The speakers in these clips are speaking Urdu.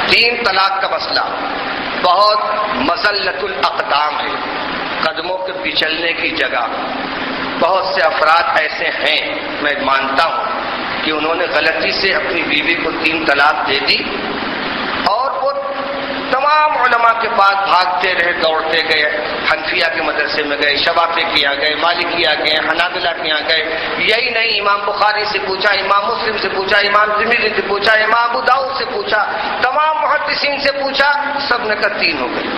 تین طلاق کا مسئلہ بہت مزلت الاقدام ہے، قدموں کے پچلنے کی جگہ۔ بہت سے افراد ایسے ہیں، میں مانتا ہوں کہ انہوں نے غلطی سے اپنی بیوی کو تین طلاق دے دی اور وہ تمام علماء کے پاس بھاگتے رہے، دوڑتے گئے، حنفیہ کے مدرسے میں گئے، شوافی کے یہاں گئے، مالکیہ گئے، حنابلہ کے یہاں گئے، یہی نہیں امام بخاری سے پوچھا، امام مسلم سے پوچھا، امام ترمذی سے پوچھا، امام ابو داؤد سے پوچھا، تمام محدثین سے پوچھا، سب نے کہا تین ہو گئی۔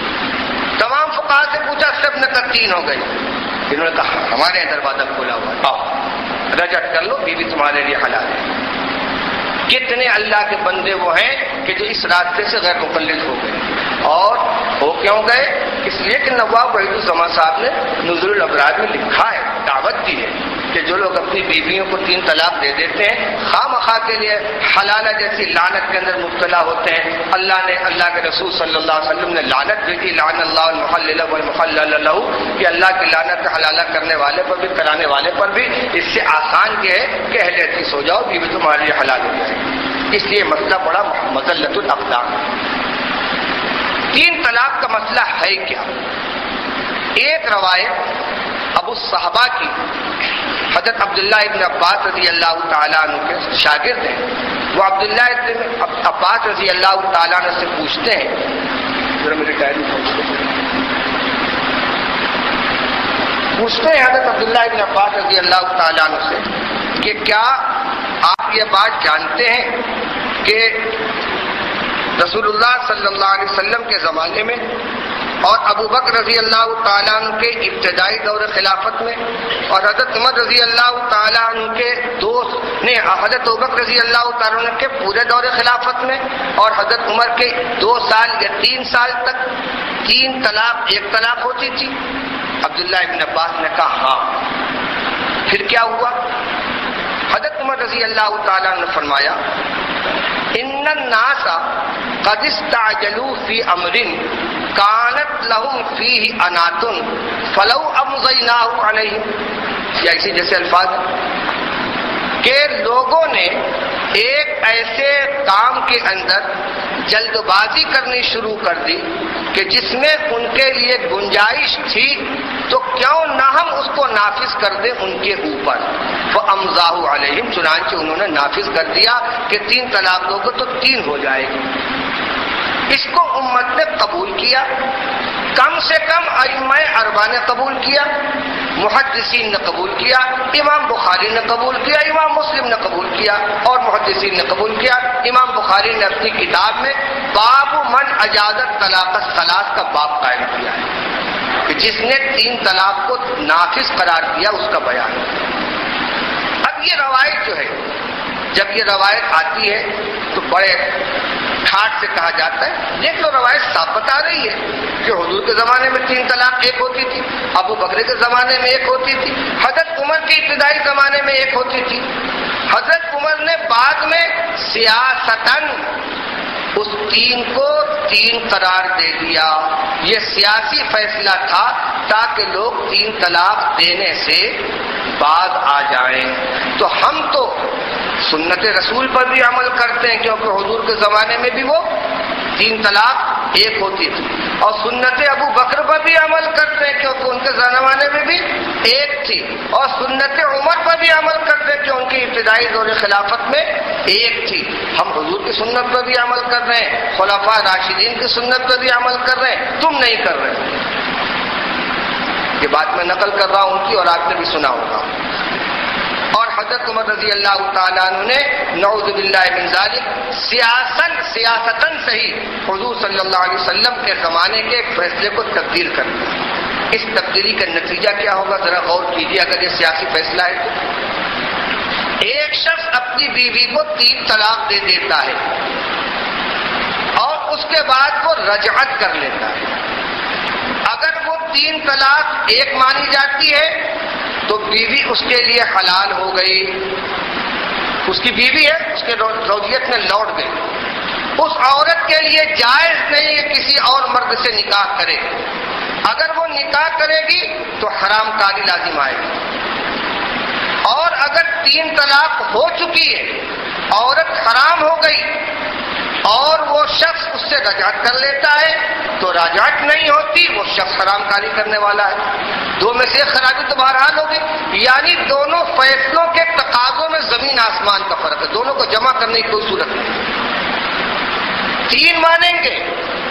تمام فقہاء سے پوچھا، سب نے کہا تین ہو گئی۔ انہوں نے کہا ہمارے یہاں دروازہ کھلا ہوا ہے، آؤ رجعت کر لو، بیوی تمہارے لیے حلال ہے۔ کتنے اللہ کے بندے وہ ہیں کہ جو اس راستے سے غیر مقلد ہو گئے، اور ہو کیوں گئے؟ اس لیے کہ نواب وحید الزمان صاحب نے نزول الابرار میں لکھا ہے، دعوت دی ہے کہ جو لوگ اپنی بیویوں کو تین طلاق دے دیتے ہیں، خواہ مخواہ کے لیے حلالہ جیسی لعنت کے اندر مبتلا ہوتے ہیں۔ اللہ کے رسول صلی اللہ علیہ وسلم نے لعنت بھی دی، لعن اللہ المحلل والمحلل له، کہ اللہ کی لعنت حلالہ کرنے والے پر بھی کرانے والے پر بھی۔ اس سے آسان یہ ہے کہ اہل حدیث ہو جاؤ، بیوی تمہارے لیے حلال ہو جائے گی۔ اس لیے مسئلہ بڑا مزلت الاقدام ہے۔ تین طلاق کا مسئلہ ہے کیا؟ ایک روایت ابو صحابہ کی، حضرت عبداللہ ابن عباس رضی اللہ تعالیٰ عنہ کے شاگرد ہیں، وہ عبداللہ ابن عباس رضی اللہ تعالیٰ عنہ سے پوچھتے ہیں، حضرت عبداللہ ابن عباس رضی اللہ تعالیٰ عنہ سے کہ کیا آپ یہ بات جانتے ہیں کہ رسول اللہ صلی اللہ علیہ وسلم کے زمانے میں اور ابو بکر رضی اللہ تعالیٰ عنہ کے ابتدائی دور خلافت میں اور حضرت عمر رضی اللہ تعالیٰ عنہ کے حضرت ابو بکر رضی اللہ تعالیٰ عنہ کے پورے دور خلافت میں اور حضرت عمر کے 2 سال یا 3 سال تک تین طلاق ایک طلاق ہوتی تھی؟ عبداللہ ابن عباس نے کہا ہاں۔ پھر کیا ہوا؟ حضرت عمر رضی اللہ تعالیٰ عنہ نے فرمایا ان الناس قد استعجلوا فی امر کانت لهم فیہ انات فلو امضیناہ علیہم، یا اسی جیسے الفاظ کہ لوگوں نے ایک ایسے کام کے اندر جلد بازی کرنی شروع کر دی کہ جس میں ان کے لیے گنجائش تھی، تو کیوں نہ ہم اس کو نافذ کر دیں ان کے اوپر۔ فامضاہ علیہم، چنانچہ انہوں نے نافذ کر دیا کہ تین طلاق دو گے تو تین ہو جائے گی۔ اس کو امت نے قبول کیا، کم سے کم ائمہ اربعہ نے قبول کیا، محدثین نے قبول کیا، امام بخاری نے قبول کیا، امام مسلم نے قبول کیا اور محدثین نے قبول کیا۔ امام بخاری نے اپنی کتاب میں باب من اجازت طلاق الثلاث کا باب قائم کیا ہے کہ جس نے تین طلاق کو نافذ قرار دیا، اس کا بیان۔ اب یہ روایت جو ہے، جب یہ روایت آتی ہے تو بڑے ٹھاٹ سے کہا جاتا ہے دیکھ لو روایت صاف بتا رہی ہے کہ حضور کے زمانے میں تین طلاق ایک ہوتی تھی، ابو بکر کے زمانے میں ایک ہوتی تھی، حضرت عمر کے ابتدائی زمانے میں ایک ہوتی تھی۔ حضرت عمر نے بعد میں سیاستاً اس تین کو تین قرار دے دیا۔ یہ سیاسی فیصلہ تھا تاکہ لوگ تین طلاق دینے سے باز آ جائیں۔ تو ہم تو سنت رسول پر بھی عمل کرتے ہیں کیونکہ حضور کے زمانے میں بھی وہ تین طلاق ایک ہوتی تھی، اور سنت ابو بکر پر بھی عمل کرتے ہیں کیونکہ ان کے زمانے میں بھی ایک تھی، اور سنت عمر پر بھی عمل کرتے ہیں کہ ان کی ابتدائی دور خلافت میں ایک تھی۔ ہم حضور کی سنت پر بھی عمل کر رہے ہیں، خلفاء راشدین کی سنت پر بھی عمل کر رہے ہیں، تم نہیں کر رہے۔ یہ بات میں نقل کر رہا ہوں ان کی، اور آپ نے بھی سنا ہوگا۔ اور حضرت عمر رضی اللہ تعالیٰ عنہ نے نعوذ باللہ من ذالک سیاستاً صحیح حضور صلی اللہ علیہ وسلم کے زمانے کے ایک فیصلے کو تبدیل کر دیا۔ اس تبدیلی کا نتیجہ کیا ہوگا ذرا غور کیجیے۔ اگر یہ سیاسی فیصلہ ہے تو ایک شخص اپنی بیوی کو تین طلاق دے دیتا ہے اور اس کے بعد وہ رجعت کر لیتا ہے۔ اگر وہ تین طلاق ایک مانی جاتی ہے تو بیوی اس کے لیے حلال ہو گئی، اس کی بیوی ہے، اس کے زوجیت میں لوٹ گئی۔ اس عورت کے لیے جائز نہیں ہے کسی اور مرد سے نکاح کرے۔ اگر وہ نکاح کرے گی تو حرام کاری لازم آئے گی، اور اگر تین طلاق ہو چکی ہے، عورت حرام ہو گئی اور وہ شخص اس سے رجعت کر لیتا ہے تو رجعت نہیں ہوتی، وہ شخص حرام کاری کرنے والا ہے۔ دو میں سے خرابی تو بہرحال ہوگی، یعنی دونوں فیصلوں کے تقاضوں میں زمین آسمان کا فرق ہے، دونوں کو جمع کرنے کی کوئی صورت نہیں۔ تین مانیں گے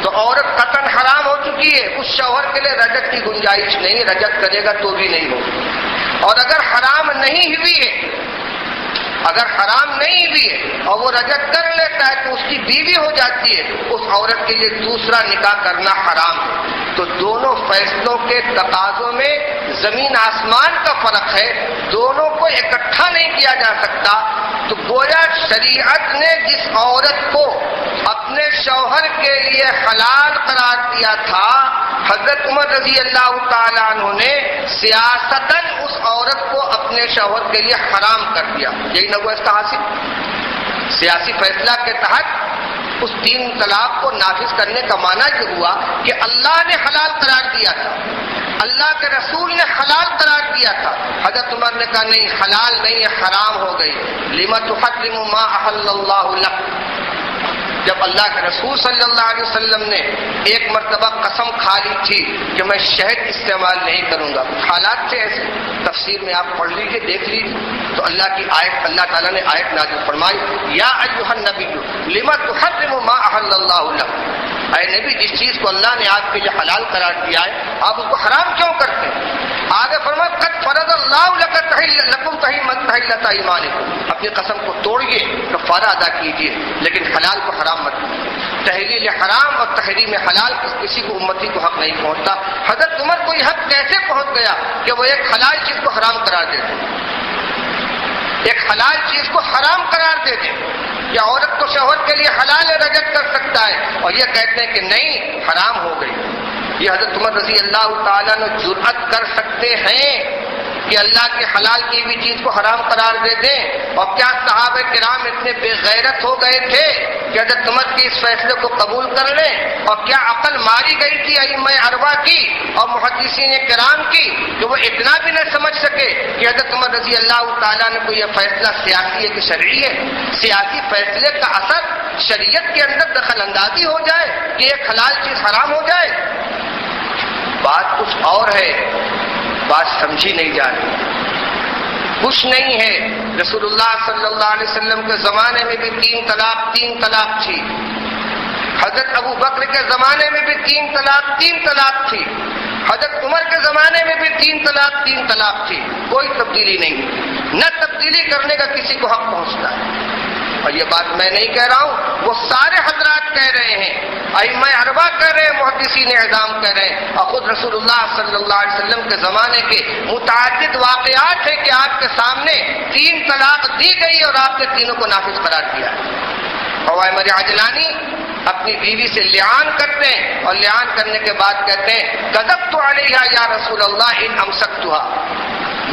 تو عورت قطعاً حرام ہو چکی ہے، اس شوہر کے لیے رجعت کی گنجائش نہیں، رجعت کرے گا تو بھی نہیں ہوگی۔ اور اگر حرام نہیں ہوئی ہے، اگر حرام نہیں ہوئی ہے اور وہ رجعت کر لیتا ہے تو اس کی بیوی ہو جاتی ہے، اس عورت کے لیے دوسرا نکاح کرنا حرام ہے۔ تو دونوں فیصلوں کے تقاضوں میں زمین آسمان کا فرق ہے، دونوں کو اکٹھا نہیں کیا جا سکتا۔ تو گویا شریعت نے جس عورت کو اپنے شوہر کے لیے حلال قرار دیا تھا، حضرت عمر رضی اللہ تعالیٰ عنہ نے سیاستاً اس عورت کو اپنے شوہر کے لیے حرام کر دیا۔ یہی نہ ہوا اس کا حاصل؟ سیاسی فیصلہ کے تحت اس 3 طلاق کو نافذ کرنے کا معنی یہ ہوا کہ اللہ نے حلال قرار دیا تھا، اللہ کے رسول نے حلال قرار دیا تھا، حضرت عمر نے کہا نہیں حلال نہیں ہے، حرام ہو گئی۔ لم تحرم ما احل اللہ لک۔ جب اللہ کے رسول صلی اللہ علیہ وسلم نے ایک مرتبہ قسم کھا لی تھی کہ میں شہد استعمال نہیں کروں گا، حالات تھے ایسے، تفسیر میں آپ پڑھ لیجیے دیکھ لیجیے، تو اللہ کی آیت، اللہ تعالیٰ نے آیت نازل فرمائی یا ایھا النبی لم تحرم ما احل اللہ لک۔ اے نبی، جس چیز کو اللہ نے آپ کے لیے حلال قرار دیا ہے آپ اس کو حرام کیوں کرتے ہیں؟ آگے فرمایا قد فرض اللہ لکم تحلۃ ایمانکم، اپنی قسم کو توڑیے، کفارہ ادا کیجیے، لیکن حلال کو حرام مت کیجیے۔ تحلیل حرام اور تحریم حلال کسی کو امتی کو حق نہیں پہنچتا۔ حضرت عمر کو یہ حق کیسے پہنچ گیا کہ وہ ایک حلال چیز کو حرام قرار دے دیں، ایک حلال چیز کو حرام قرار دے دیں کہ عورت کو شوہر کے لیے حلال رجعت کر سکتا ہے، اور یہ کہتے ہیں کہ نہیں حرام ہو گئی۔ یہ حضرت عمر رضی اللہ تعالیٰ نے جرأت کر سکتے ہیں کہ اللہ کی حلال کی ہوئی چیز کو حرام قرار دے دیں؟ اور کیا صحابہ کرام اتنے بے غیرت ہو گئے تھے کہ حضرت عمر کے اس فیصلے کو قبول کر لیں؟ اور کیا عقل ماری گئی تھی ائمہ اربعہ کی اور محدثین کرام کی کہ وہ اتنا بھی نہ سمجھ سکے کہ حضرت عمر رضی اللہ تعالیٰ نے کوئی یہ فیصلہ سیاسی ہے کہ شرعی ہے؟ سیاسی فیصلے کا اثر شریعت کے اندر دخل اندازی ہو جائے کہ ایک حلال چیز حرام ہو جائے؟ بات کچھ اور ہے، بات سمجھی نہیں جا رہی۔ کچھ نہیں ہے، رسول اللہ صلی اللہ علیہ وسلم کے زمانے میں بھی 3 طلاق تھی، حضرت ابو بکر کے زمانے میں بھی 3 طلاق تھی، حضرت عمر کے زمانے میں بھی 3 طلاق تھی، کوئی تبدیلی نہیں، نہ تبدیلی کرنے کا کسی کو حق پہنچتا ہے۔ اور یہ بات میں نہیں کہہ رہا ہوں، وہ سارے حضرات کہہ رہے ہیں، ائمہ اربعہ کہہ رہے ہیں، محدثین اعظام کہہ رہے ہیں، اور خود رسول اللہ صلی اللہ علیہ وسلم کے زمانے کے متعدد واقعات ہیں کہ آپ کے سامنے 3 طلاق دی گئی اور آپ نے تینوں کو نافذ قرار دیا۔ عوامر عجلانی اپنی بیوی سے لعان کرتے ہیں اور لعان کرنے کے بعد کہتے ہیں کذبت علیہا یا رسول اللہ ان امسکتھا،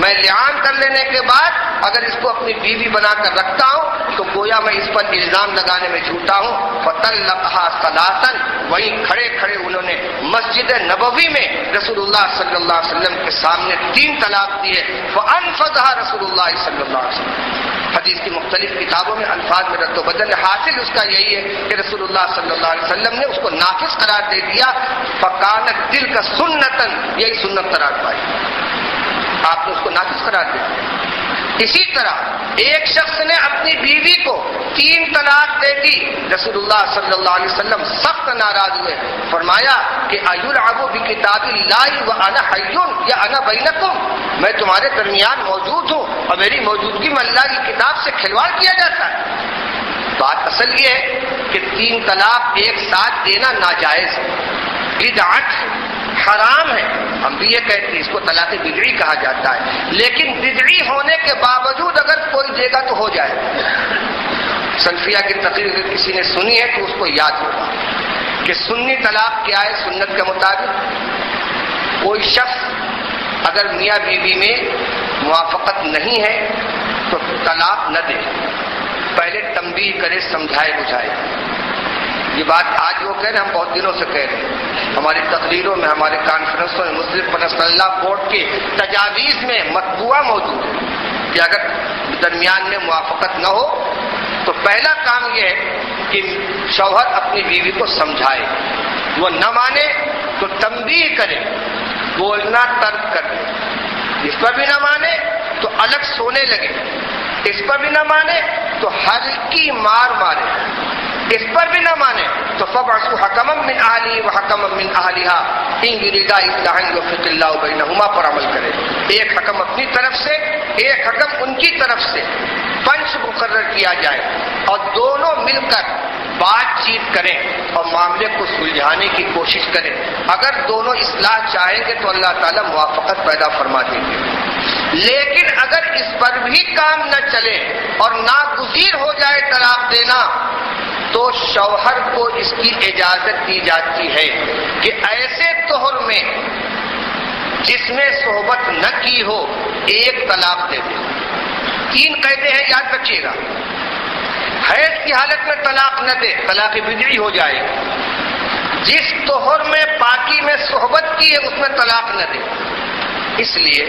میں لعان کر لینے کے بعد اگر اس کو اپنی بیوی بنا کر رکھتا ہوں تو گویا میں اس پر الزام لگانے میں جھوٹا ہوں۔ فطلقها ثلاثا، وہیں کھڑے کھڑے انہوں نے مسجد نبوی میں رسول اللہ صلی اللہ علیہ وسلم کے سامنے 3 طلاق دیے۔ فانفذها رسول اللہ صلی اللہ علیہ وسلم۔ حدیث کی مختلف کتابوں میں الفاظ میں رد و بدل، حاصل اس کا یہی ہے کہ رسول اللہ صلی اللہ علیہ وسلم نے اس کو نافذ قرار دے دیا۔ فکانت تلک سنتا، یہی سنت قرار پائی، آپ نے اس کو نافذ قرار دیا۔ اسی طرح ایک شخص نے اپنی بیوی کو 3 طلاق دے دی، رسول اللہ صلی اللہ علیہ وسلم سخت ناراض ہوئے، فرمایا کہ ایلعب بکتاب اللہ وانا حی یا انا بینکم، میں تمہارے درمیان موجود ہوں اور میری موجودگی میں اللہ کی کتاب سے کھلواڑ کیا جاتا ہے۔ بات اصل یہ ہے کہ 3 طلاق ایک ساتھ دینا ناجائز ہے، بدعت حرام ہے، ہم بھی یہ کہتے ہیں اس کو طلاق بدعی کہا جاتا ہے، لیکن بدعی ہونے کے باوجود اگر کوئی دے گا تو ہو جائے۔ سلفیہ کی تقریر اگر کسی نے سنی ہے تو اس کو یاد ہوگا کہ سنی طلاق کیا ہے۔ سنت کے مطابق کوئی شخص اگر میاں بیوی میں موافقت نہیں ہے تو طلاق نہ دے، پہلے تنبیہ کرے، سمجھائے بجھائے۔ یہ بات آج وہ کہہ رہے ہیں، ہم بہت دنوں سے کہہ رہے ہیں، ہماری تقریروں میں، ہمارے کانفرنسوں میں مسلم پرسنل اللہ بورڈ کی تجاویز میں مطبوعہ موجود ہے کہ اگر درمیان میں موافقت نہ ہو تو پہلا کام یہ ہے کہ شوہر اپنی بیوی کو سمجھائے، وہ نہ مانے تو تنبیہ کرے، بولنا ترک کر دے، اس پر بھی نہ مانے تو الگ سونے لگے، اس پر بھی نہ مانے تو ہلکی مار مارے، اس پر بھی نہ مانے تو فَبْعَثُوا حَكَمًا مِّنْ أَهْلِهِ وَحَكَمًا مِّنْ أَهْلِهَا إِنْ يُرِيدَا إِصْلَاحًا يُوَفِّقِ اللَّهُ بَيْنَهُمَا پر عمل کرے، ایک حکم اپنی طرف سے، ایک حکم ان کی طرف سے پنچ مقرر کیا جائے اور دونوں مل کر بات چیت کریں اور معاملے کو سلجھانے کی کوشش کریں۔ اگر دونوں اصلاح چاہیں گے تو اللہ تعالیٰ موافقت پیدا فرما دیں گے، لیکن اگر اس پر بھی کام نہ چلے اور ناگزیر ہو جائے طلاق دینا تو شوہر کو اس کی اجازت دی جاتی ہے کہ ایسے طہر میں جس میں صحبت نہ کی ہو ایک طلاق دے دے۔ تین قیدیں ہیں، یاد رکھیے گا۔ حیض کی حالت میں طلاق نہ دے، طلاق بدعی ہو جائے گی۔ جس طہر میں پاکی میں صحبت کی ہے اس میں طلاق نہ دے، اس لیے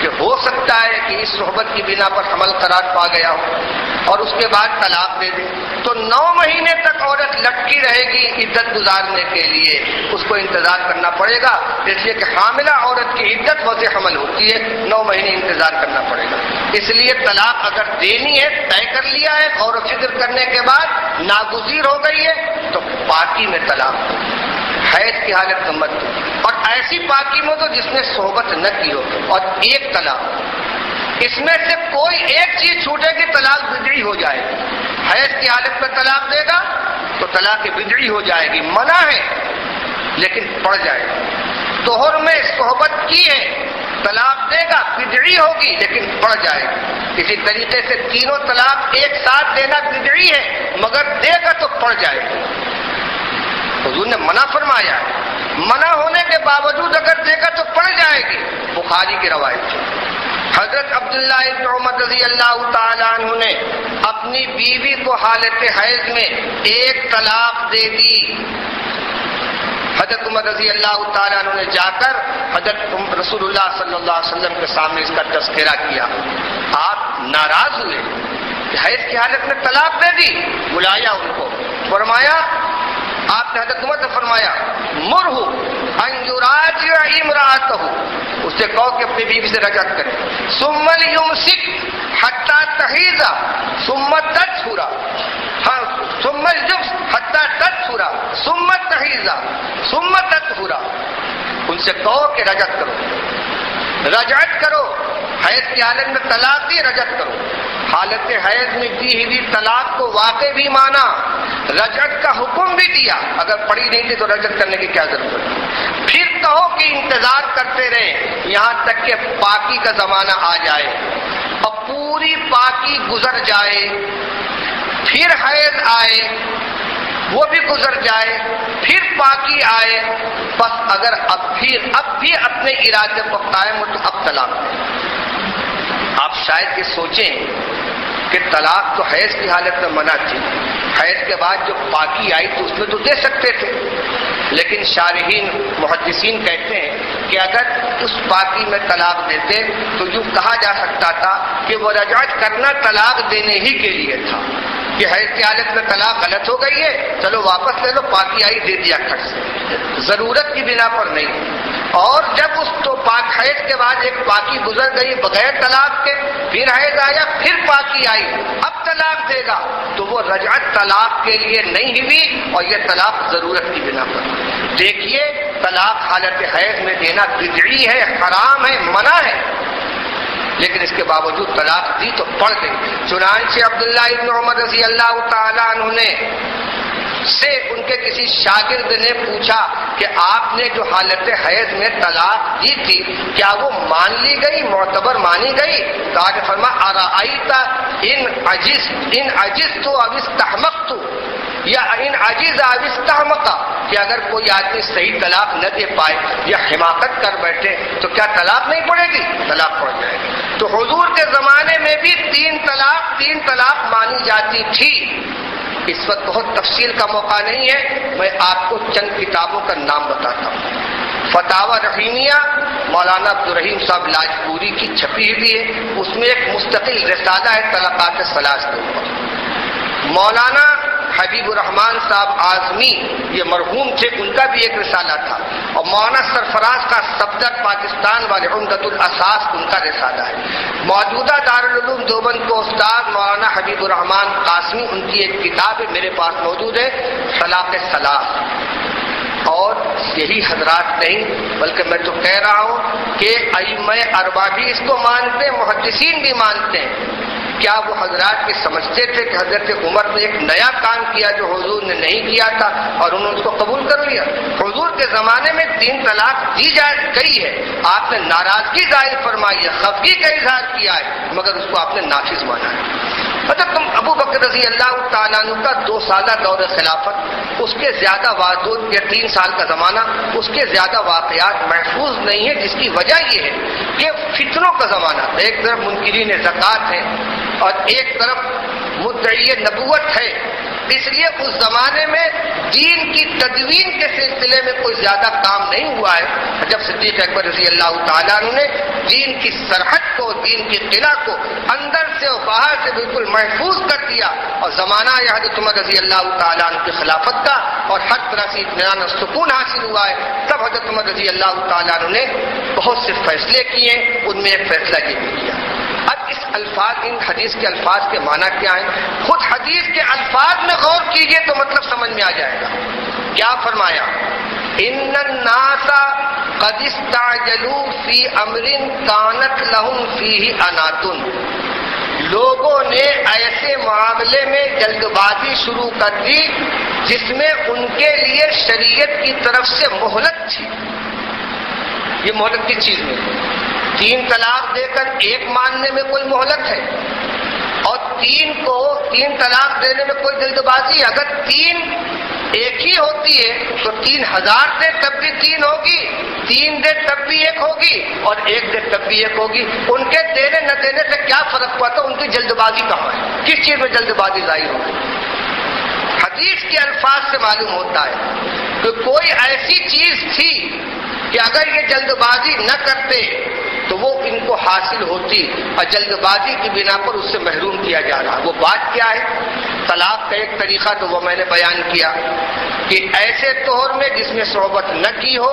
کہ ہو سکتا ہے کہ اس صحبت کی بنا پر حمل قرار پا گیا ہو اور اس کے بعد طلاق دے دے تو 9 مہینے تک عورت لٹکی رہے گی عدت گزارنے کے لیے، اس کو انتظار کرنا پڑے گا، اس لیے کہ حاملہ عورت کی عدت وضع حمل ہوتی ہے، 9 مہینے انتظار کرنا پڑے گا۔ اس لیے طلاق اگر دینی ہے، طے کر لیا ہے، غور و فکر کرنے کے بعد ناگزیر ہو گئی ہے تو پاکی میں طلاق دو، حیض کی حالت میں مت دو، اور ایسی پاکی میں دو جس نے صحبت نہ کی ہو، اور ایک طلاق۔ اس میں سے کوئی ایک چیز چھوٹے گی طلاق بدعی ہو جائے گی۔ حیض کی حالت میں طلاق دے گا تو طلاق بدعی ہو جائے گی، منع ہے لیکن پڑ جائے گا۔ طہر میں صحبت کی ہے، طلاق دے گا بدعی ہوگی لیکن پڑ جائے گی۔ اسی طریقے سے تینوں طلاق ایک ساتھ دینا بدعی ہے مگر دے گا تو پڑ جائے گا۔ حضور نے منع فرمایا ہے، منع ہونے کے باوجود اگر دے گا تو پڑ جائے گی، بخاری کی روایت ہے۔ حضرت عبداللہ ابن عمر رضی اللہ تعالیٰ عنہ نے اپنی بیوی کو حالت حیض میں ایک طلاق دے دی۔ حضرت عمر رضی اللہ تعالیٰ عنہ نے جا کر حضرت رسول اللہ صلی اللہ علیہ وسلم کے سامنے اس کا تذکرہ کیا۔ آپ ناراض ہوئے کہ حیض کی حالت میں طلاق دے دی، بلایا ان کو، فرمایا، آپ نے حضرت عمر سے فرمایا، مرہو ان یراجع امرأتہ، اسے کہو کہ اپنی بیوی سے رجعت کرے، ثم لیمسک حتی تحیض ثم تطہر، ثم یمسک حتی تطہر ثم تحیض ثم تطہر، ان سے کہو کہ رجعت کرو، حیض کی حالت میں طلاق دی، رجعت کرو۔ حالت حیض میں دی ہوئی طلاق کو واقع بھی مانا، رجعت کا حکم بھی دیا، اگر پڑی نہیں تھی تو رجعت کرنے کی کیا ضرورت ہے۔ پھر کہو کہ انتظار کرتے رہے یہاں تک کہ پاکی کا زمانہ آ جائے اور پوری پاکی گزر جائے، پھر حیض آئے وہ بھی گزر جائے، پھر پاکی آئے، بس اگر اب بھی اپنے ارادے کو قائم ہو تو اب طلاق دیں۔ آپ شاید یہ سوچیں کہ طلاق تو حیض کی حالت میں منع تھی، حیض کے بعد جو پاکی آئی تو اس میں تو دے سکتے تھے، لیکن شارحین محدثین کہتے ہیں کہ اگر اس پاکی میں طلاق دیتے تو یوں کہا جا سکتا تھا کہ وہ رجعت کرنا طلاق دینے ہی کے لیے تھا، کہ حیض کی حالت میں طلاق غلط ہو گئی ہے، چلو واپس لے لو، پاکی آئی دے دیا کھٹ سے، ضرورت کی بنا پر نہیں۔ اور جب اس تو پاک حیض کے بعد ایک پاکی گزر گئی بغیر طلاق کے، پھر حیض آیا، پھر پاکی آئی، اب طلاق دے گا تو وہ رجعت طلاق کے لیے نہیں ہوئی اور یہ طلاق ضرورت کی بنا پر۔ دیکھیے طلاق حالت حیض میں دینا بدعی ہے، حرام ہے، منع ہے، لیکن اس کے باوجود طلاق دی تو پڑ گئی۔ چنانچہ عبداللہ ابن عمر رضی اللہ تعالیٰ عنہ نے سے ان کے کسی شاگرد نے پوچھا کہ آپ نے جو حالت حیض میں طلاق دی تھی کیا وہ مان لی گئی، معتبر مانی گئی؟ تو آگے فرمایا، ارأیت ان عجزت او استحمقت، یا ان عجز او استحمق، کہ اگر کوئی آدمی صحیح طلاق نہ دے پائے یا حماقت کر بیٹھے تو کیا طلاق نہیں پڑے گی؟ طلاق پڑ جائے گی۔ تو حضور کے زمانے میں بھی تین طلاق مانی جاتی تھی۔ اس وقت بہت تفصیل کا موقع نہیں ہے، میں آپ کو چند کتابوں کا نام بتاتا ہوں۔ فتاوی رحیمیہ مولانا عبدالرحیم صاحب لاجپوری کی چھپی ہوئی ہے، اس میں ایک مستقل رسالہ ہے طلاقات ثلاث کے اوپر۔ مولانا حبیب الرحمان صاحب اعظمی یہ مرحوم تھے، ان کا بھی ایک رسالہ تھا، اور مولانا سرفراز کا صفدر پاکستان والے عمدۃ الاساس ان کا رسالہ ہے۔ موجودہ دارالعلوم دیوبند کو استاد مولانا حبیب الرحمان قاسمی ان کی ایک کتاب ہے، میرے پاس موجود ہے، طلاق ثلاث۔ اور یہی حضرات نہیں بلکہ میں تو کہہ رہا ہوں کہ ائمہ اربعہ بھی اس کو مانتے ہیں، محدثین بھی مانتے ہیں۔ کیا وہ حضرات کے سمجھتے تھے کہ حضرت عمر نے ایک نیا کام کیا جو حضور نے نہیں کیا تھا اور انہوں نے اس کو قبول کر لیا؟ حضور کے زمانے میں 3 طلاق دی گئی ہے، آپ نے ناراضگی ظاہر فرمائی ہے، خفگی کا اظہار کیا ہے، مگر اس کو آپ نے نافذ مانا ہے۔ مطلب تم ابو بکر رضی اللہ تعالیٰ عنہ کا 2 سالہ دور خلافت، اس کے زیادہ واقعات یا 3 سال کا زمانہ، اس کے زیادہ واقعات محفوظ نہیں ہے، جس کی وجہ یہ ہے کہ فتنوں کا زمانہ تھا۔ ایک طرف منکرین زکوٰۃ ہے اور ایک طرف مدعی نبوت ہے، اس لیے اس زمانے میں دین کی تدوین کے سلسلے میں کوئی زیادہ کام نہیں ہوا ہے۔ جب صدیق اکبر رضی اللہ تعالیٰ عنہ نے دین کی سرحد کو، دین کی قلعہ کو اندر سے اور باہر سے بالکل محفوظ کر دیا، اور زمانہ حضرت عمر رضی اللہ تعالیٰ عنہ کی خلافت کا اور ہر طرح سے اطمینان اور سکون حاصل ہوا ہے، تب حضرت عمر رضی اللہ تعالیٰ عنہ نے بہت سے فیصلے کیے، ان میں ایک فیصلہ یہ بھی کیا۔ اب اس الفاظ، ان حدیث کے الفاظ کے معنی کیا ہیں؟ خود حدیث کے الفاظ میں غور کیجئے تو مطلب سمجھ میں آ جائے گا۔ کیا فرمایا؟ ان الناس قد استعجلوا فی امر کانت لهم فیہ انات، لوگوں نے ایسے معاملے میں جلد بازی شروع کر دی جس میں ان کے لیے شریعت کی طرف سے مہلت تھی۔ یہ مہلت کی چیز نہیں، 3 طلاق دے کر 1 ماننے میں کوئی مہلت ہے، اور 3 طلاق دینے میں کوئی جلد بازی؟ اگر 3 ایک ہی ہوتی ہے تو 3000 دے تب بھی 3 ہوگی، 3 دے تب بھی 1 ہوگی، اور 1 دے تب بھی 1 ہوگی۔ ان کے دینے نہ دینے سے کیا فرق پڑتا؟ ان کی جلد بازی کہاں ہے؟ کس چیز میں جلد بازی ظاہر ہوگی؟ حدیث کے الفاظ سے معلوم ہوتا ہے کہ کوئی ایسی چیز تھی کہ اگر یہ جلد بازی نہ کرتے تو وہ ان کو حاصل ہوتی، اور جلد بازی کی بنا پر اس سے محروم کیا جا رہا۔ وہ بات کیا ہے؟ طلاق کا ایک طریقہ تو وہ میں نے بیان کیا کہ ایسے طور میں جس میں صحبت نہ کی ہو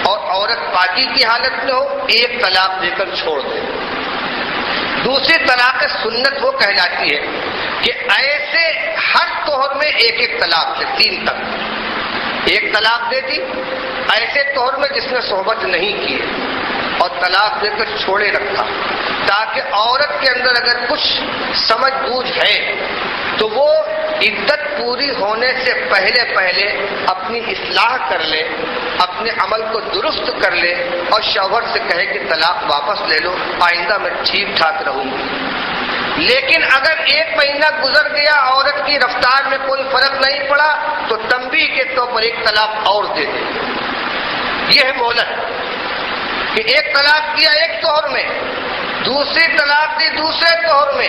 اور عورت پاکی کی حالت میں ہو، 1 طلاق دے کر چھوڑ دے۔ دوسری طلاق سنت وہ کہلاتی ہے کہ ایسے ہر طور میں 1 طلاق دے، 3 تک 1 طلاق دے دی، ایسے طور میں جس نے صحبت نہیں کی اور طلاق دے کر چھوڑے رکھا، تاکہ عورت کے اندر اگر کچھ سمجھ بوجھ ہے تو وہ عدت پوری ہونے سے پہلے اپنی اصلاح کر لے، اپنے عمل کو درست کر لے، اور شوہر سے کہے کہ طلاق واپس لے لو، آئندہ میں ٹھیک ٹھاک رہوں گی۔ لیکن اگر 1 مہینہ گزر گیا، عورت کی رفتار میں کوئی فرق نہیں پڑا، تو تنبیہ کے طور پر 1 طلاق اور دے دے۔ یہ ہے مہلت کہ 1 طلاق دیا 1 طور میں، دوسری طلاق دی دوسرے طور میں،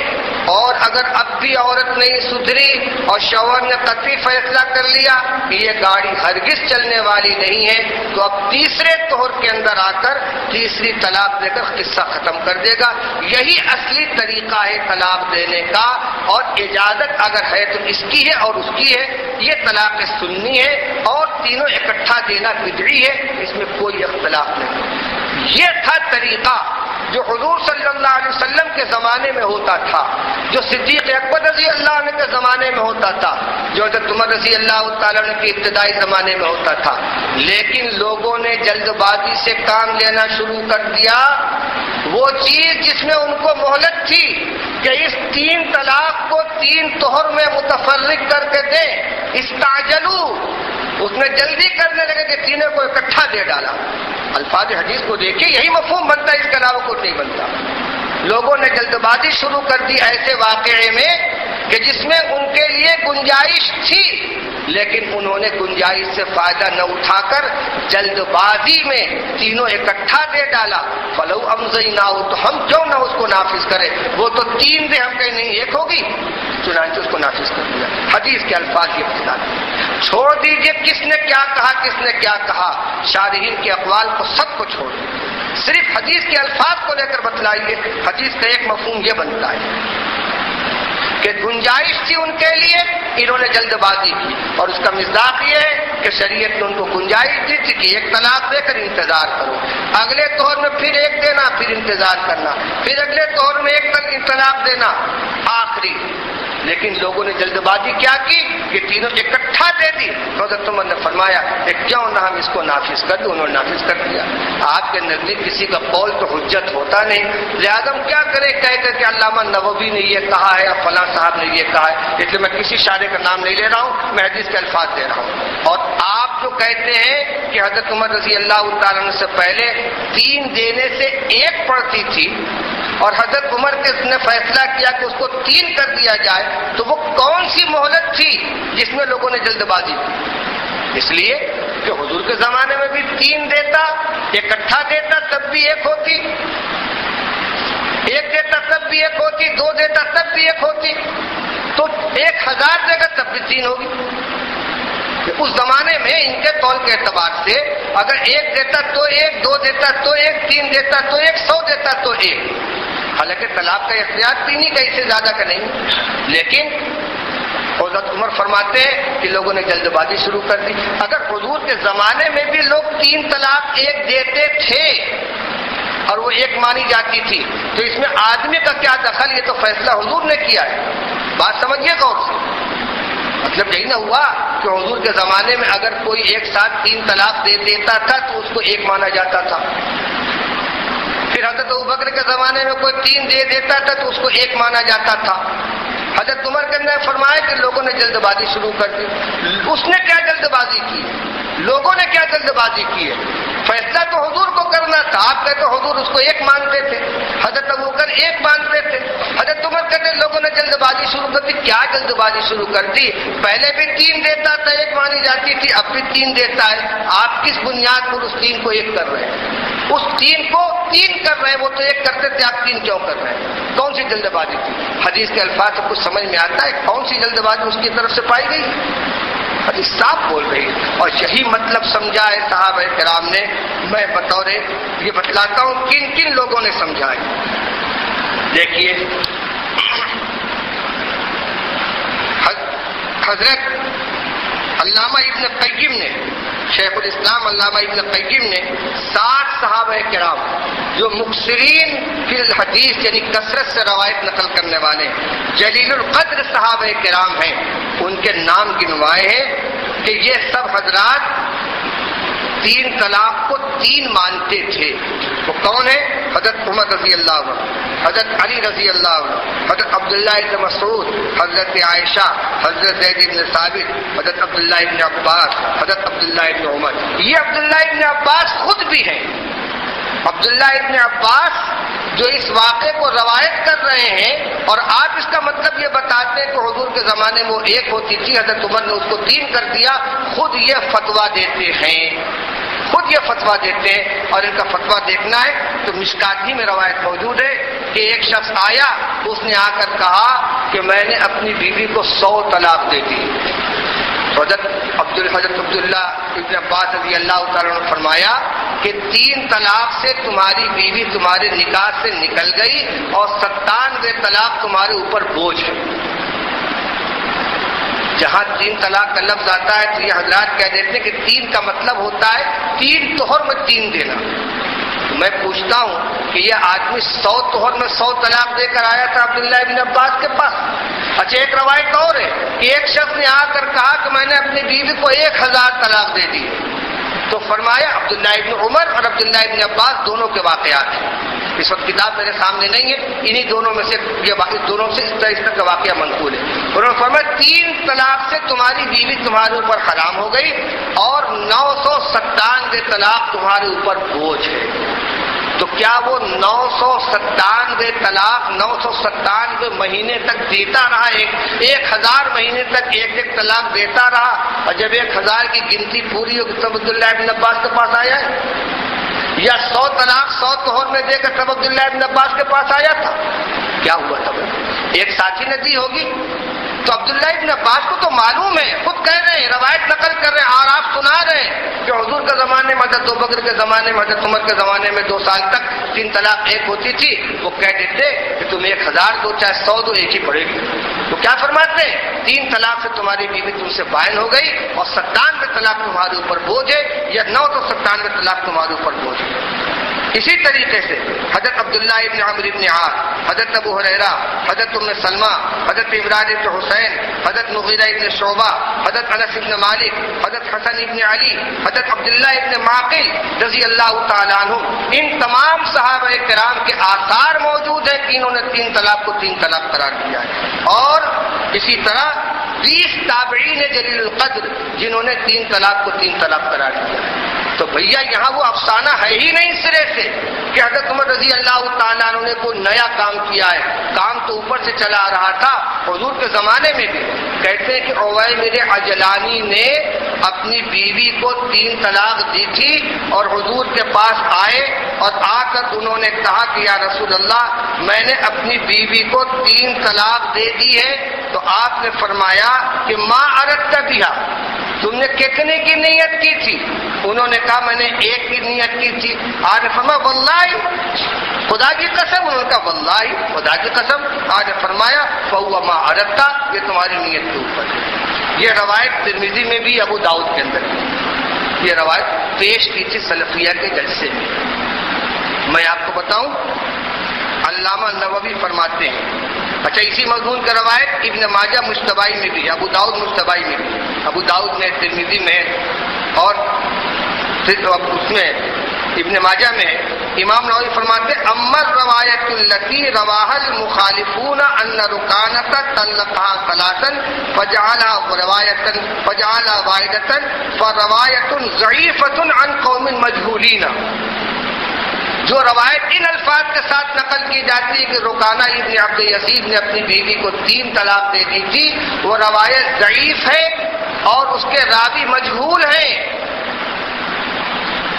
اور اگر اب بھی عورت نہیں سدھری اور شوہر نے قطعی فیصلہ کر لیا کہ یہ گاڑی ہرگز چلنے والی نہیں ہے، تو اب تیسرے طور کے اندر آ کر تیسری طلاق دے کر قصہ ختم کر دے گا۔ یہی اصلی طریقہ ہے طلاق دینے کا، اور اجازت اگر ہے تو اس کی ہے اور اس کی ہے۔ یہ طلاق سنی ہے، اور تینوں اکٹھا دینا بدعی ہے، اس میں کوئی اختلاف نہیں۔ یہ تھا طریقہ جو حضور صلی اللہ علیہ وسلم کے زمانے میں ہوتا تھا، جو صدیق اکبر رضی اللہ عنہ کے زمانے میں ہوتا تھا، جو حضرت عمر رضی اللہ تعالیٰ عنہ کے ابتدائی زمانے میں ہوتا تھا۔ لیکن لوگوں نے جلد بازی سے کام لینا شروع کر دیا، وہ چیز جس میں ان کو مہلت تھی کہ اس 3 طلاق کو 3 طہر میں متفرق کر کے دیں، استعجلوا، اس میں جلدی کرنے لگے کہ 3 کو اکٹھا دے ڈالا۔ الفاظ حدیث کو دیکھیے، یہی مفہوم بنتا ہے، اس کے علاوہ کچھ نہیں بنتا۔ لوگوں نے جلد بازی شروع کر دی ایسے واقعے میں کہ جس میں ان کے لیے گنجائش تھی، لیکن انہوں نے گنجائش سے فائدہ نہ اٹھا کر جلد بازی میں 3 اکٹھا دے ڈالا۔ فلو امضیناہ، تو ہم کیوں نہ اس کو نافذ کریں، وہ تو 3 دے، ہم کہیں نہیں 1 ہوگی، چنانچہ اس کو نافذ کر دیا۔ حدیث کے الفاظ یہ بتاتے ہیں۔ چھوڑ دیجئے کس نے کیا کہا، کس نے کیا کہا، شارحین کے اقوال کو سب کو چھوڑ دیجئے، صرف حدیث کے الفاظ کو لے کر بتلائیے۔ حدیث کا ایک مفہوم یہ بنتا ہے کہ گنجائش تھی ان کے لیے، انہوں نے جلد بازی کی، اور اس کا مصداق یہ ہے کہ شریعت نے ان کو گنجائش دی تھی کہ ایک طلاق دے کر انتظار کرو، اگلے طور میں پھر ایک دینا، پھر انتظار کرنا، پھر اگلے طور میں ایک طلاق دینا، آخری۔ لیکن لوگوں نے جلد بازی کیا کی کہ تینوں اکٹھا دے دی۔ حضرت عمر نے فرمایا کہ کیوں نہ ہم اس کو نافذ کر دیں، انہوں نے نافذ کر دیا۔ آپ کے نزدیک کسی کا قول تو حجت ہوتا نہیں، لہٰذا ہم کیا کریں کہہ کر کہ علامہ نووی نے یہ کہا ہے یا فلاں صاحب نے یہ کہا ہے، اس لیے میں کسی شاعر کا نام نہیں لے رہا ہوں، میں حدیث کے الفاظ دے رہا ہوں۔ اور آپ جو کہتے ہیں کہ حضرت عمر رضی اللہ تعالیٰ عنہ سے پہلے 3 دینے سے 1 پڑتی تھی، اور حضرت عمر نے فیصلہ کیا کہ اس کو 3 کر دیا جائے، تو وہ کون سی مہلت تھی جس میں لوگوں نے جلد بازی کی؟ اس لیے کہ حضور کے زمانے میں بھی 3 دیتا، اکٹھا دیتا تب بھی 1 ہوتی، 1 دیتا تب بھی 1 ہوتی، 2 دیتا تب بھی 1 ہوتی، تو 1000 دے گا تب بھی 3 ہوگی۔ اس زمانے میں ان کے قول کے اعتبار سے اگر 1 دیتا تو 1، 2 دیتا تو 1، 3 دیتا تو 1، 100 دیتا تو 1۔ حالانکہ طلاق کا اختیار 3 ہی کا، اس سے زیادہ کا نہیں، لیکن حضرت عمر فرماتے ہیں کہ لوگوں نے جلد بازی شروع کر دی۔ اگر حضور کے زمانے میں بھی لوگ 3 طلاق 1 دیتے تھے اور وہ 1 مانی جاتی تھی، تو اس میں آدمی کا کیا دخل؟ یہ تو فیصلہ حضور نے کیا ہے۔ بات سمجھیے غور سے، مطلب یہی نہ ہوا کہ حضور کے زمانے میں اگر کوئی ایک ساتھ 3 طلاق دے دیتا تھا تو اس کو 1 مانا جاتا تھا، پھر حضرت ابوبکر کے زمانے میں کوئی 3 دے دیتا تھا تو اس کو 1 مانا جاتا تھا۔ حضرت عمر کے اندر فرمایا کہ لوگوں نے جلد بازی شروع کر دی۔ اس نے کیا جلد بازی کی؟ لوگوں نے کیا جلد بازی کی ہے؟ فیصلہ تو حضور کو کرنا تھا، آپ کہتے حضور اس کو 1 مانتے تھے، حضرت ابوبکر 1 مانتے تھے، حضرت عمر کہتے لوگوں نے جلد بازی شروع کر دی۔ کیا جلد بازی شروع کر دی؟ پہلے بھی 3 دیتا تھا 1 مانی جاتی تھی، اب بھی 3 دیتا ہے، آپ کس بنیاد پر اس 3 کو 1 کر رہے ہیں؟ اس 3 کو 3 کر رہے ہیں، وہ تو 1 کرتے تھے، آپ 3 کیوں کر رہے ہیں؟ کون سی جلد بازی تھی؟ حدیث کے الفاظ سے کچھ سمجھ میں آتا ہے کون سی جلد بازی اس کی طرف سے پائی گئی؟ حدیث صاف بول رہی ہے، اور یہی مطلب سمجھا ہے صحابہ کرام نے۔ میں بطور یہ بتلاتا ہوں کن کن لوگوں نے سمجھا ہے۔ دیکھیے حضرت علامہ ابن قیم نے، شیخ الاسلام علامہ ابن قیم نے 60 صحابہ کرام جو مکثرین فی الحدیث یعنی کثرت سے روایت نقل کرنے والے جلیل القدر صحابہ کرام ہیں، ان کے نام گنوائے ہیں کہ یہ سب حضرات 3 طلاق کو 3 مانتے تھے۔ وہ کون ہے؟ حضرت عمر رضی اللہ عنہ، حضرت علی رضی اللہ عنہ، حضرت عبداللہ ابن مسعود، حضرت عائشہ، حضرت زید بن ثابت، حضرت عبداللہ ابن عباس، حضرت عبداللہ ابن عمر۔ یہ عبداللہ ابن عباس خود بھی ہیں۔ عبداللہ ابن عباس جو اس واقعے کو روایت کر رہے ہیں، اور آپ اس کا مطلب یہ بتاتے ہیں کہ حضور کے زمانے میں وہ 1 ہوتی تھی، حضرت عمر نے اس کو 3 کر دیا، خود یہ فتویٰ دیتے ہیں، خود یہ فتویٰ دیتے ہیں۔ اور ان کا فتویٰ دیکھنا ہے تو مشکات ہی میں روایت موجود ہے کہ ایک شخص آیا، اس نے آ کر کہا کہ میں نے اپنی بیوی کو 100 طلاق دے دی۔ حضرت عبداللہ ابن عباس رضی اللہ تعالیٰ نے فرمایا کہ 3 طلاق سے تمہاری بیوی تمہارے نکاح سے نکل گئی، اور 97 طلاق تمہارے اوپر بوجھ ہے۔ جہاں 3 طلاق کا لفظ آتا ہے تو یہ حضرات کہہ دیتے ہیں کہ 3 کا مطلب ہوتا ہے 3 طہر میں 3 دینا۔ میں پوچھتا ہوں کہ یہ آدمی 100 طہر میں 100 طلاق دے کر آیا تھا عبداللہ ابن عباس کے پاس۔ اچھا ایک روایت اور ہے کہ ایک شخص نے آ کر کہا کہ میں نے اپنی بیوی کو 1000 طلاق دے دی، تو فرمایا عبداللہ ابن عمر اور عبداللہ ابن عباس دونوں کے واقعات ہیں۔ اس وقت کتاب میرے سامنے نہیں ہے، انہی دونوں میں سے یہ دونوں سے اس طرح کا واقعہ منقول ہے۔ انہوں نے فرمایا 3 طلاق سے تمہاری بیوی تمہارے اوپر حرام ہو گئی، اور 997 طلاق تمہارے اوپر بوجھ ہے۔ تو کیا وہ 997 طلاق 997 مہینے تک دیتا رہا؟ 1000 مہینے تک 1 طلاق دیتا رہا، اور جب 1000 کی گنتی پوری ہوگی تب عبداللہ ابن عباس کے پاس آیا ہے؟ یا 100 طلاق 100 طہر میں دے کر تب عبداللہ ابن عباس کے پاس آیا تھا؟ کیا ہوا تب؟ ایک ساتھی نے دی ہوگی۔ تو عبداللہ ابن عباس کو تو معلوم ہے، خود کہہ رہے ہیں، روایت نقل کر رہے ہیں، اور آپ سنا رہے ہیں کہ حضور کے زمانے میں، حضرت ابوبکر کے زمانے میں، حضرت عمر کے زمانے میں 2 سال تک 3 طلاق 1 ہوتی تھی۔ وہ کہہ دیتے کہ تم 1000 دو چاہے 100 دو، 1 ہی پڑے گی۔ تو کیا فرماتے ہیں؟ 3 طلاق سے تمہاری بیوی تم سے بائن ہو گئی اور 97 طلاق تمہارے اوپر بوجھ ہے، یا 9 تو 97 طلاق تمہارے اوپر بوجھ ہے۔ اسی طریقے سے حضرت عبداللہ ابن عمرو ابن عاص، حضرت ابو ہریرہ، حضرت ام سلمہ، حضرت عمران ابن حسین، حضرت مغیرہ ابن شعبہ، حضرت انس ابن مالک، حضرت حسن ابن علی، حضرت عبداللہ ابن معقل رضی اللہ تعالیٰ عنہ، ان تمام صحابہ کرام کے آثار موجود ہیں کہ انہوں نے 3 طلاق کو 3 طلاق قرار دیا ہے، اور اسی طرح 20 تابعین جلیل القدر جنہوں نے 3 طلاق کو 3 طلاق قرار دیا ہے۔ تو بھیا یہاں وہ افسانہ ہے ہی نہیں سرے سے کہ حضرت عمر رضی اللہ تعالیٰ عنہ نے کوئی نیا کام کیا ہے، کام تو اوپر سے چلا آ رہا تھا حضور کے زمانے میں بھی۔ کہتے ہیں کہ عویمر عجلانی نے اپنی بیوی کو 3 طلاق دی تھی اور حضور کے پاس آئے اور آ کر انہوں نے کہا کہ یا رسول اللہ میں نے اپنی بیوی کو 3 طلاق دے دی ہے، تو آپ نے فرمایا کہ ما اردت بہا، تم نے کتنے کی نیت کی تھی؟ انہوں نے کہا میں نے 1 کی نیت کی تھی۔ آج فرمایا واللہ، خدا کی قسم، انہوں نے کہا واللہ، خدا کی قسم۔ آج فرمایا فہو ما اردت، یہ تمہاری نیت کے اوپر ہے۔ یہ روایت ترمذی میں بھی، ابو داؤد کے اندر بھی یہ روایت پیش کی تھی سلفیہ کے جلسے میں۔ میں آپ کو بتاؤں، علامہ نووی فرماتے ہیں، اچھا اسی مضمون کا روایت ابن ماجہ مجتبی میں بھی، ابو داؤد مجتبی میں بھی، ابو داؤد میں، ترمذی میں اور اس میں ابن ماجہ میں ہے۔ امام نووی فرماتے ہیں اما الروایت التي رواها المخالفون ان رکانۃ طلقها ثلاثا فجعلها واحدة فروایت ضعیفۃ عن قوم مجہولین، جو روایت ان الفاظ کے ساتھ نقل کی جاتی ہے کہ رکانہ ابن عبد یزید نے اپنی بیوی کو 3 طلاق دے دی تھی، وہ روایت ضعیف ہے اور اس کے راوی مجہول ہیں۔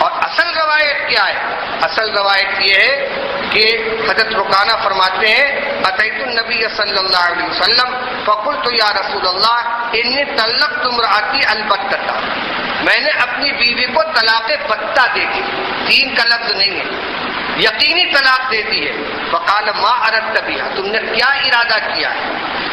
اور اصل روایت کیا ہے؟ اصل روایت یہ ہے کہ حضرت رکانہ فرماتے ہیں اتیت النبی صلی اللہ علیہ وسلم فقلت یا رسول اللہ انی طلقت امرأتی البتہ، میں نے اپنی بیوی کو طلاق بتہ دے دی، 3 کا لفظ نہیں ہے، یقینی طلاق دے دی ہے۔ فقال ما اردت بها، تم نے کیا ارادہ کیا ہے؟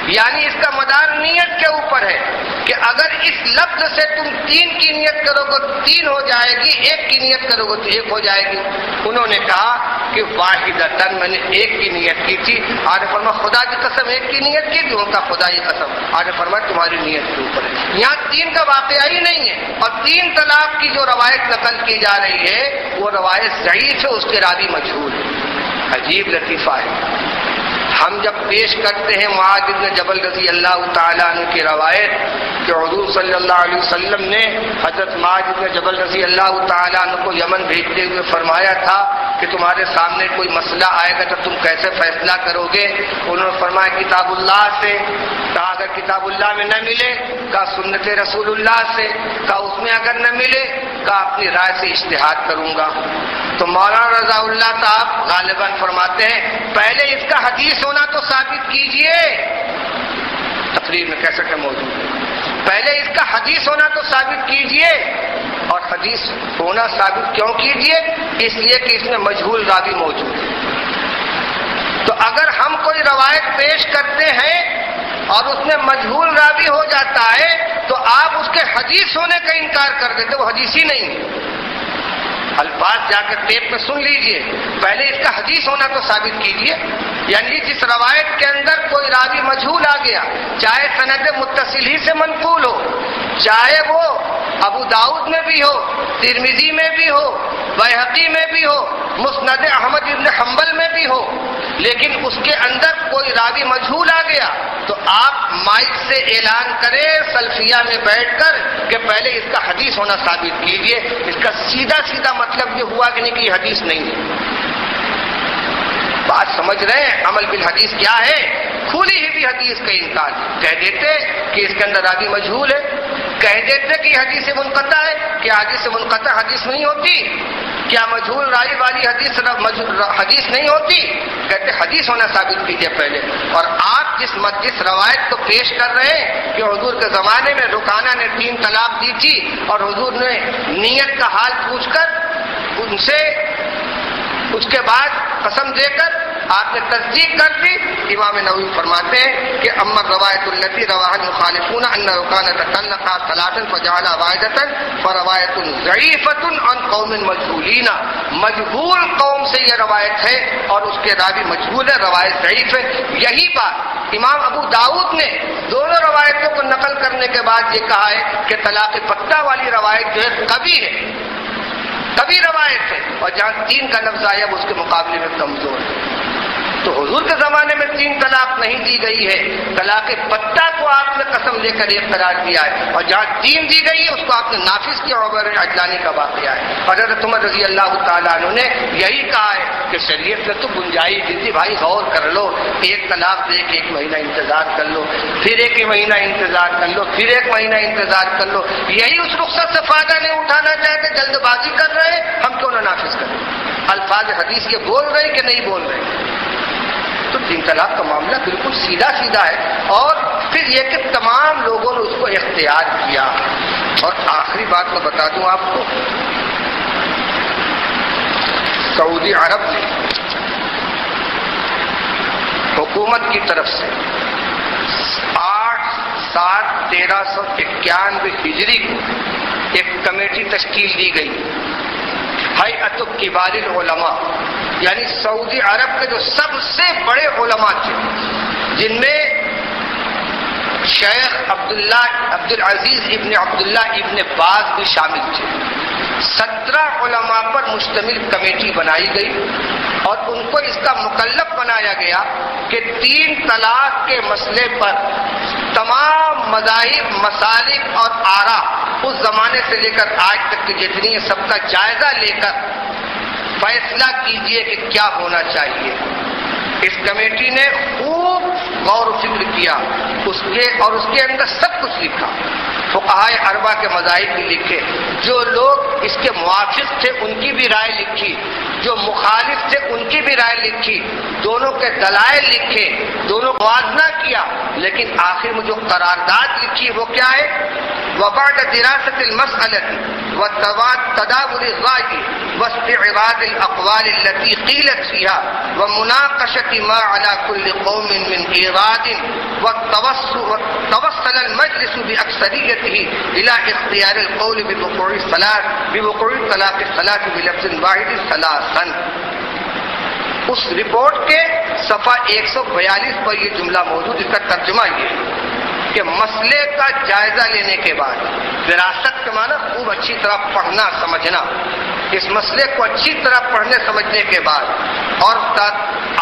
یعنی اس کا مدار نیت کے اوپر ہے کہ اگر اس لفظ سے تم 3 کی نیت کرو گے 3 ہو جائے گی، 1 کی نیت کرو گے تو 1 ہو جائے گی۔ انہوں نے کہا کہ واحدتاً، میں نے 1 کی نیت کی تھی۔ آج فرما خدا کی قسم 1 کی نیت کی تھی، ان کا خدا کی قسم، آج فرما تمہاری نیت کے اوپر ہے۔ یہاں 3 کا واقعہ ہی نہیں ہے، اور 3 طلاق کی جو روایت نقل کی جا رہی ہے وہ روایت ضعیف ہے، اس کے راوی مجہول ہے۔ عجیب لطیفہ ہے، ہم جب پیش کرتے ہیں معاذ بن جبل رضی اللہ تعالیٰ عنہ کی روایت کہ حضور صلی اللہ علیہ وسلم نے حضرت معاذ بن جبل رضی اللہ تعالیٰ عنہ کو یمن بھیجتے ہوئے فرمایا تھا کہ تمہارے سامنے کوئی مسئلہ آئے گا تو تم کیسے فیصلہ کرو گے؟ انہوں نے فرمایا کتاب اللہ سے۔ کہا اگر کتاب اللہ میں نہ ملے، کہا سنت رسول اللہ سے، کہا اس میں اگر نہ ملے، کہا اپنی رائے سے اجتہاد کروں گا۔ تو مولانا رضا اللہ صاحب غالباً فرماتے ہیں پہلے اس کا حدیث ہونا تو ثابت کیجئے، تقریر میں کیسٹ ہے موجود ہے، پہلے اس کا حدیث ہونا تو ثابت کیجئے۔ اور حدیث ہونا ثابت کیوں کیجئے؟ اس لیے کہ اس میں مجہول راوی موجود ہے۔ تو اگر ہم کوئی روایت پیش کرتے ہیں اور اس میں مجہول راوی ہو جاتا ہے تو آپ اس کے حدیث ہونے کا انکار کر دیتے، وہ حدیث ہی نہیں ہے۔ الفاظ جا کر ٹیپ میں سن لیجئے، پہلے اس کا حدیث ہونا تو ثابت کیجئے۔ یعنی جس روایت کے اندر کوئی راوی مجہول آ گیا، چاہے سند متصل ہی سے منقول ہو، چاہے وہ ابو داؤد میں بھی ہو، ترمذی میں بھی ہو، بیہقی میں بھی ہو، مسند احمد بن حنبل میں بھی ہو، لیکن اس کے اندر کوئی راوی مجہول آ گیا تو آپ مائک سے اعلان کریں سلفیہ میں بیٹھ کر کہ پہلے اس کا حدیث ہونا ثابت کیجئے۔ اس کا سیدھا سیدھا مطلب یہ ہوا کہ نہیں کہ یہ حدیث نہیں ہے۔ بات سمجھ رہے ہیں؟ عمل بالحدیث کیا ہے؟ کھلی ہوئی حدیث کا انکار۔ کہہ دیتے کہ اس کے اندر راوی مجہول ہے، کہہ دیتے کہ حدیث منقطع ہے، کیا حدیث منقطع حدیث نہیں ہوتی؟ کیا مجہول راوی والی حدیث نہیں ہوتی؟ کہتے حدیث ہونا ثابت کیجئے پہلے۔ اور آپ جس روایت کو پیش کر رہے ہیں کہ حضور کے زمانے میں رکانہ نے 3 طلاق دی تھی اور حضور نے نیت کا حال پوچھ کر ان سے اس کے بعد قسم دے کر آپ نے تصدیق کر دی. امام نووی فرماتے ہیں کہ اما روایت التي رواها المخالفون انه كان تطلق ثلاثا فجعل واحدة فروایت ضعیفة عن قوم مجهولین. مجہول قوم سے یہ روایت ہے اور اس کے راوی مجہول ہے، روایت ضعیف ہے. یہی بات امام ابو داؤد نے دونوں روایتوں کو نقل کرنے کے بعد یہ کہا ہے کہ طلاق پتہ والی روایت جو ہے کبھی ہے، کبھی روایت ہے، اور جہاں 3 کا لفظ آیا وہ اس کے مقابلے میں کمزور ہے. تو حضور کے زمانے میں 3 طلاق نہیں دی گئی ہے، طلاق پتہ کو آپ نے قسم لے کر ایک قرار دیا ہے، اور جہاں 3 دی گئی ہے اس کو آپ نے نافذ کیا. عمر عجلانی کا واقعہ ہے. حضرت عمر رضی اللہ تعالیٰ عنہ نے یہی کہا ہے کہ شریعت میں تو گنجائش دی تھی بھائی غور کر لو، 1 طلاق دے کے 1 مہینہ انتظار کر لو، پھر 1 مہینہ انتظار کر لو، پھر 1 مہینہ انتظار کر لو. یہی اس رخصت سے فائدہ نہیں اٹھانا چاہتے، جلد بازی کر رہے ہیں، ہم کیوں نہ نافذ کریں. الفاظ حدیث یہ بول رہے ہیں کہ نہیں بول رہے. تو 3 طلاق کا معاملہ بالکل سیدھا سیدھا ہے. اور پھر یہ کہ تمام لوگوں نے اس کو اختیار کیا. اور آخری بات میں بتا دوں آپ کو، سعودی عرب نے حکومت کی طرف سے 8/7/1391 ہجری کو ایک کمیٹی تشکیل دی گئی، ہیئت کبار العلماء، یعنی سعودی عرب کے جو سب سے بڑے علماء تھے، جن میں شیخ عبدالعزیز ابن عبداللہ ابن باز بھی شامل تھے. 17 علماء پر مشتمل کمیٹی بنائی گئی اور ان کو اس کا مکلف بنایا گیا کہ 3 طلاق کے مسئلے پر تمام مذاہب، مسالک اور آراء اس زمانے سے لے کر آج تک کی جتنی ہے سب کا جائزہ لے کر فیصلہ کیجئے کہ کیا ہونا چاہیے. اس کمیٹی نے خوب غور و فکر کیا اور اس کے اندر سب کچھ لکھا. فقہائے اربعہ کے مذاہب بھی لکھے، جو لوگ اس کے موافق تھے ان کی بھی رائے لکھی، جو مخالف تھے ان کی بھی رائے لکھی، دونوں کے دلائل لکھے، دونوں موازنہ کیا. لیکن آخر میں جو قرارداد لکھی وہ کیا ہے؟ وبعد دراسة المسألة وتداول الرأي واستعراض الأقوال التي قيلت فيها ومناقشة ما على كل قوم من إيراد وتوصل المجلس بأكثريته إلى اختيار القول بوقوع طلاق الثلاث بلفظ واحد ثلاثا. اس رپورٹ کے صفحہ 142 پر یہ جملہ موجود، اس کا ترجمہ یہ ہے کہ مسئلے کا جائزہ لینے کے بعد، وراثت کے معنی خوب اچھی طرح پڑھنا سمجھنا، اس مسئلے کو اچھی طرح پڑھنے سمجھنے کے بعد اور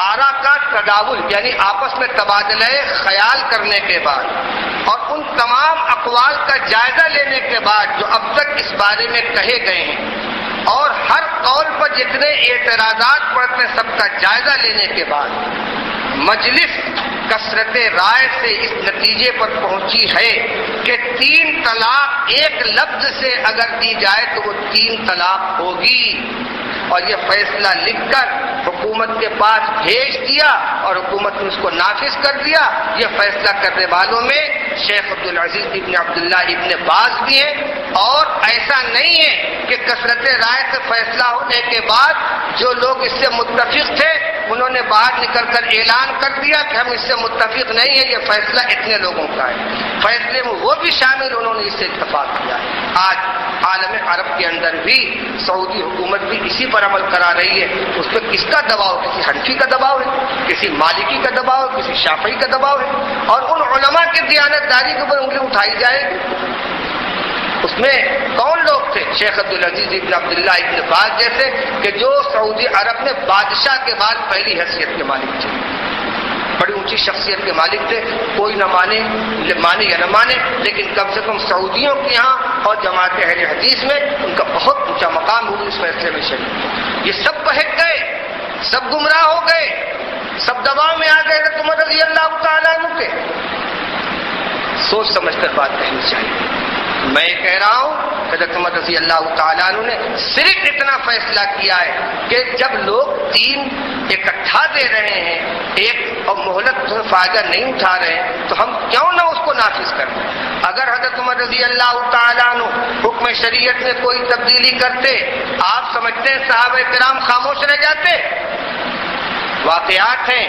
آرا کا تداول یعنی آپس میں تبادلہ خیال کرنے کے بعد اور ان تمام اقوال کا جائزہ لینے کے بعد جو اب تک اس بارے میں کہے گئے ہیں اور ہر قول پر جتنے اعتراضات پڑتے ہیں سب کا جائزہ لینے کے بعد مجلس کثرت رائے سے اس نتیجے پر پہنچی ہے کہ 3 طلاق ایک لفظ سے اگر دی جائے تو وہ 3 طلاق ہوگی. اور یہ فیصلہ لکھ کر حکومت کے پاس بھیج دیا اور حکومت نے اس کو نافذ کر دیا. یہ فیصلہ کرنے والوں میں شیخ عبدالعزیز ابن عبداللہ ابن باز بھی ہیں. اور ایسا نہیں ہے کہ کثرت رائے سے فیصلہ ہونے کے بعد جو لوگ اس سے متفق تھے انہوں نے باہر نکل کر اعلان کر دیا کہ ہم اس سے متفق نہیں ہیں، یہ فیصلہ اتنے لوگوں کا ہے. فیصلے میں وہ بھی شامل، انہوں نے اس سے اتفاق کیا ہے. آج عالم عرب کے اندر بھی سعودی حکومت بھی اسی پر عمل کرا رہی ہے. اس پہ کس کا دباؤ؟ کسی حنفی کا دباؤ ہے، کسی مالکی کا دباؤ ہے، کسی شافعی کا دباؤ ہے. اور ان علماء کی دیانتداری کے اوپر انگلی اٹھائی جائے گی. اس میں کون لوگ تھے؟ شیخ عبدالعزیز ابن عبداللہ ابن باز جیسے کہ جو سعودی عرب میں بادشاہ کے بعد پہلی حیثیت کے مالک تھے، بڑی اونچی شخصیت کے مالک تھے. کوئی نہ مانے یا نہ مانے، لیکن کم سے کم سعودیوں کے یہاں اور جماعت اہل حدیث میں ان کا بہت اونچا مقام ہو. اس فیصلے میں شریک یہ سب بہک گئے، سب گمراہ ہو گئے، سب دباؤ میں آ گئے. عمر رضی اللہ تعالیٰ عنہ کے سوچ سمجھ کر بات کہنی چاہیے. میں یہ کہہ رہا ہوں حضرت عمر رضی اللہ تعالیٰ عنہ نے صرف اتنا فیصلہ کیا ہے کہ جب لوگ 3 اکٹھا دے رہے ہیں، ایک اور مہلت فائدہ نہیں اٹھا رہے ہیں، تو ہم کیوں نہ اس کو نافذ کریں. اگر حضرت عمر رضی اللہ تعالیٰ عنہ حکم شریعت میں کوئی تبدیلی کرتے، آپ سمجھتے ہیں صحابہ کرام خاموش رہ جاتے؟ واقعات ہیں.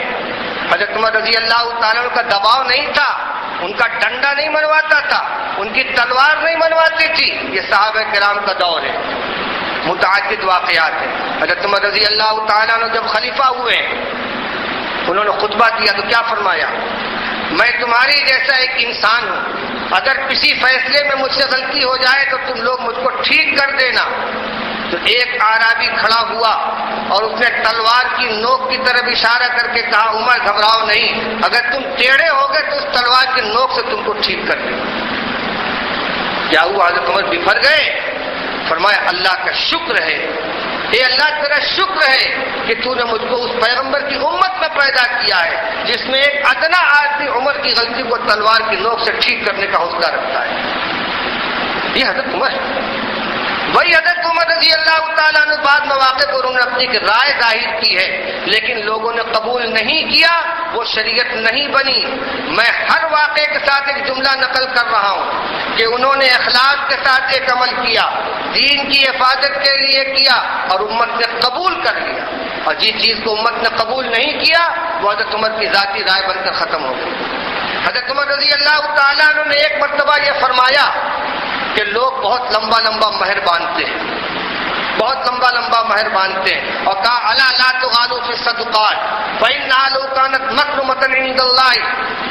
حضرت عمر رضی اللہ تعالیٰ عنہ کا دباؤ نہیں تھا، ان کا ڈنڈا نہیں منواتا تھا، ان کی تلوار نہیں منواتی تھی. یہ صحابہ کرام کا دور ہے. متعدد واقعات ہیں. حضرت عمر رضی اللہ تعالیٰ عنہ جب خلیفہ ہوئے انہوں نے خطبہ دیا تو کیا فرمایا؟ میں تمہاری جیسا ایک انسان ہوں، اگر کسی فیصلے میں مجھ سے غلطی ہو جائے تو تم لوگ مجھ کو ٹھیک کر دینا. تو ایک اعرابی کھڑا ہوا اور اس نے تلوار کی نوک کی طرف اشارہ کر کے کہا عمر گھبراؤ نہیں، اگر تم ٹیڑھے ہو گئے تو اس تلوار کی نوک سے تم کو ٹھیک کر دیں. کیا ہوا؟ حضرت عمر بفر گئے. فرمایا اللہ کا شکر ہے، اے اللہ تیرا شکر ہے کہ تو نے مجھ کو اس پیغمبر کی امت میں پیدا کیا ہے جس میں ایک ادنا آدمی عمر کی غلطی کو تلوار کی نوک سے ٹھیک کرنے کا حوصلہ رکھتا ہے. یہ حضرت عمر ہے. وہی حضرت عمر رضی اللہ تعالیٰ عنہ بعد مواقع پر انہوں نے اپنی رائے ظاہر کی ہے لیکن لوگوں نے قبول نہیں کیا، وہ شریعت نہیں بنی. میں ہر واقعے کے ساتھ ایک جملہ نقل کر رہا ہوں کہ انہوں نے اخلاص کے ساتھ ایک عمل کیا، دین کی حفاظت کے لیے کیا اور امت نے قبول کر لیا. اور جس چیز کو امت نے قبول نہیں کیا وہ حضرت عمر کی ذاتی رائے بن کر ختم ہو گئی. حضرت عمر رضی اللہ تعالیٰ عنہ نے ایک مرتبہ یہ فرمایا کہ لوگ بہت لمبا لمبا مہر باندھتے ہیں، بہت لمبا لمبا مہر باندھتے ہیں، اور کہا الا لا تغالوا فی الصدقات فإنها لو كانت مکرمۃ عند اللہ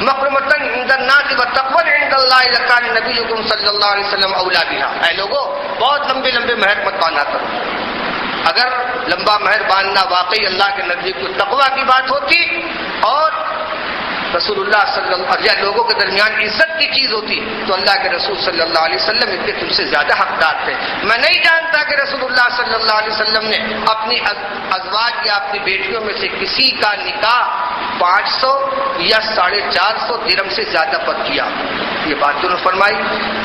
مکرمۃ عند الناس وتقوى عند اللہ لکان نبیکم صلی اللہ علیہ وسلم اولی بها. اے لوگوں بہت لمبے لمبے مہر مت باندھا کرو. اگر لمبا مہر باندھنا واقعی اللہ کے نزدیک کوئی تقویٰ کی بات ہوتی اور رسول اللہ صلی اللہ علیہ وسلم لوگوں کے درمیان عزت کی چیز ہوتی تو اللہ کے رسول صلی اللہ علیہ وسلم ان کے تم سے زیادہ حقدار تھے. میں نہیں جانتا کہ رسول اللہ صلی اللہ علیہ وسلم نے اپنی ازواج یا اپنی بیٹیوں میں سے کسی کا نکاح 500 یا 450 درہم سے زیادہ پر کیا. یہ بات انہوں نے فرمائی.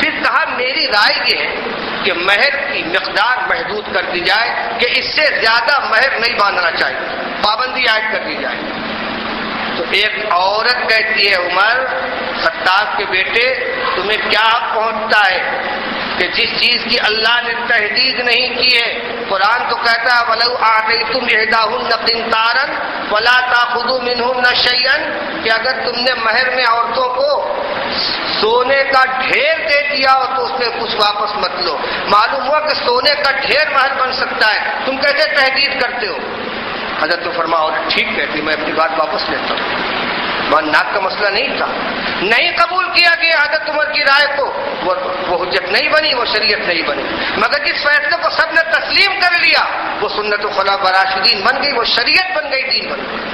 پھر کہا میری رائے یہ ہے کہ مہر کی مقدار محدود کر دی جائے کہ اس سے زیادہ مہر نہیں باندھنا چاہیے، پابندی عائد کر دی جائے. تو ایک عورت کہتی ہے عمر خطاب کے بیٹے تمہیں کیا حق پہنچتا ہے کہ جس چیز کی اللہ نے تحدید نہیں کی ہے. قرآن تو کہتا ہے وَلَوْ آتَيْتُمْ إِحْدَاهُنَّ قِنطَارًا فَلَا تَأْخُذُوا مِنْهُنَّ شَيْئًا کہ اگر تم نے مہر میں عورتوں کو سونے کا ڈھیر دے دیا ہو تو اس میں کچھ واپس مت لو. معلوم ہوا کہ سونے کا ڈھیر مہر بن سکتا ہے، تم کیسے تحدید کرتے ہو؟ حضرت فرمایا ٹھیک کہتی میں اپنی بات واپس لیتا ہوں. وہاں ناک کا مسئلہ نہیں تھا، نہیں قبول کیا گیا حضرت عمر کی رائے کو. وہ حجت نہیں بنی، وہ شریعت نہیں بنی. مگر جس فیصلے کو سب نے تسلیم کر لیا وہ سنت الخلفاء راشدین بن گئی، وہ شریعت بن گئی، دین بن گئی.